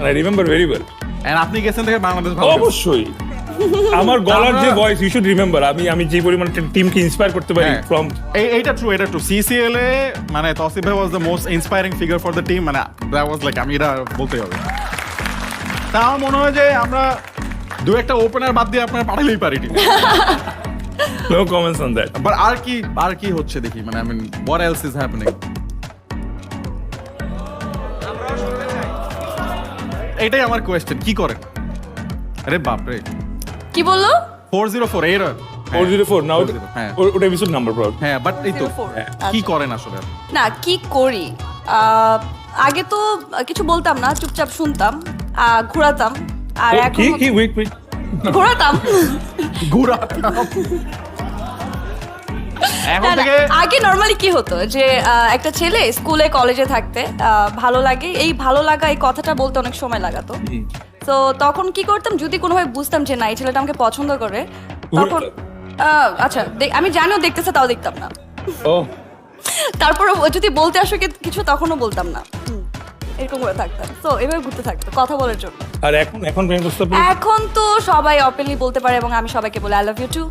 I remember very well. And আপনি গেছেন দেখে বাংলাদেশ ভালো গেছে। অবশ্যই আমার গলার যে ভয়েস ইউ শুড রিমেম্বার, আমি যে পরিমাণ টিমকে ইন্সপায়ার করতে পারি হ্যাঁ। ফ্রম এইটা ট্রু সিসিএল এ মানে তৌসিফ ভাই was the most inspiring figure for the team, মানে দ্যাট ওয়াজ লাইক আমি এটা বলতেই হবে। তা আমার মনে হয় যে আমরা দু একটা ওপেনার বাদ দিয়ে আপনারা পাঠালেই পারি team. No comments on that. But আর কি হচ্ছে দেখি, মানে I mean what else is happening. এটাই আমার কোয়েশ্চেন, কি করেন? আরে বাপ রে, কি বললো? 404 এর 404 নাও, হ্যাঁ ওটা এপিসোড নাম্বার প্রবাবলি। হ্যাঁ, বাট এই তো 404 কি করেন আসলে? না কি করি, আগে তো কিছু বলতাম না, চুপচাপ শুনতাম, ঘোরাতাম। আর এখন কি ওয়েট ঘোরাতাম। এখন না, না, থেকে আগে নরমালি কি হতো যে একটা ছেলে স্কুলে কলেজে থাকতে ভালো লাগে, এই ভালো লাগা এই কথাটা বলতে অনেক সময় লাগাতো। তো তখন কি করতাম, যদি কোনোভাবে বুঝতাম যে না এই ছেলেটা আমাকে পছন্দ করে, তখন আচ্ছা আমি জানিও দেখতেছে তাও দেখতাম না। ও তারপরে যদি বলতে আসো কিছু তখনও বলতাম না, এরকম করে থাকতাম। তো এভাবে ঘুরতে থাকতো কথা বলার জন্য। আর এখন প্রেম প্রস্তাব এখন তো সবাই ওপেনলি বলতে পারে এবং আমি সবাইকে বলি আই লাভ ইউ টু।